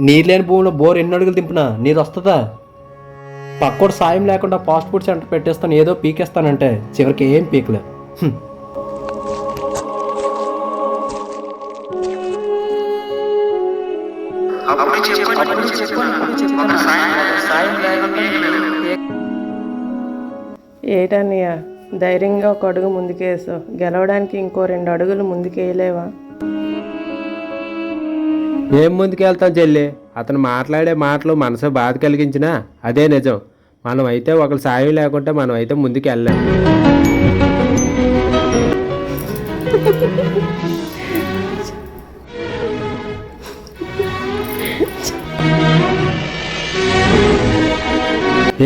నీరు లేని భూమిలో బోర్ ఎన్ని అడుగులు దింపినా నీరు వస్తుందా? పక్కోడు సాయం లేకుండా ఫాస్ట్ ఫుడ్ సెంటర్ పెట్టేస్తాను ఏదో పీకేస్తానంటే చివరికి ఏం పీకలే. ఏటన్నయ్య ధైర్యంగా ఒక అడుగు ముందుకేసావు, గెలవడానికి ఇంకో 2 అడుగులు ముందుకేయలేవా? ఏం ముందుకెళ్తాం చెల్లి, అతను మాట్లాడే మాటలు మనసు బాధ కలిగించినా అదే నిజం. మనం అయితే ఒకరి సాయం లేకుంటే మనం అయితే ముందుకు వెళ్ళాం.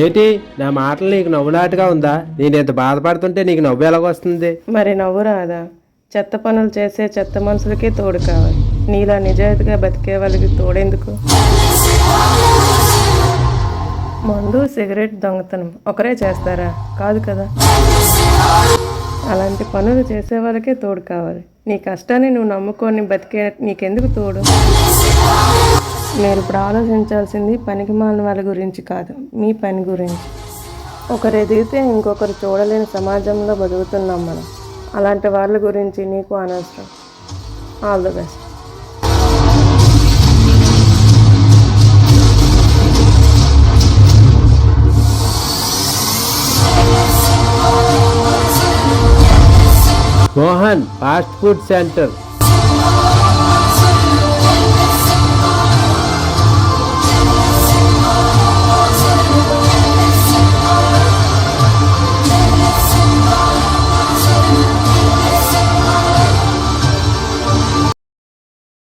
ఏంటి నా మాటలు నీకు నవ్వులాటగా ఉందా? నేను ఇంత బాధపడుతుంటే నీకు నవ్వు ఎలాగొస్తుంది? మరి నవ్వు రాదా? చెత్త పనులు చేసే చెత్త మనుషులకే తోడు కావాలి, నీలా నిజాయితీగా బతికే వాళ్ళకి తోడెందుకు? మందు సిగరెట్ దొంగతనం ఒకరే చేస్తారా? కాదు కదా. అలాంటి పనులు చేసే వాళ్ళకే తోడు కావాలి. నీ కష్టాన్ని నువ్వు నమ్ముకొని బతికే నీకెందుకు తోడు? మీరు ఇప్పుడు ఆలోచించాల్సింది పనికి మాలిన వాళ్ళ గురించి కాదు, మీ పని గురించి. ఒకరు ఎదిగితే ఇంకొకరు చూడలేని సమాజంలో బతుకుతున్నాం మనం. అలాంటి వాళ్ళ గురించి నీకు అనవసరం. All the best. Mohan fast food centre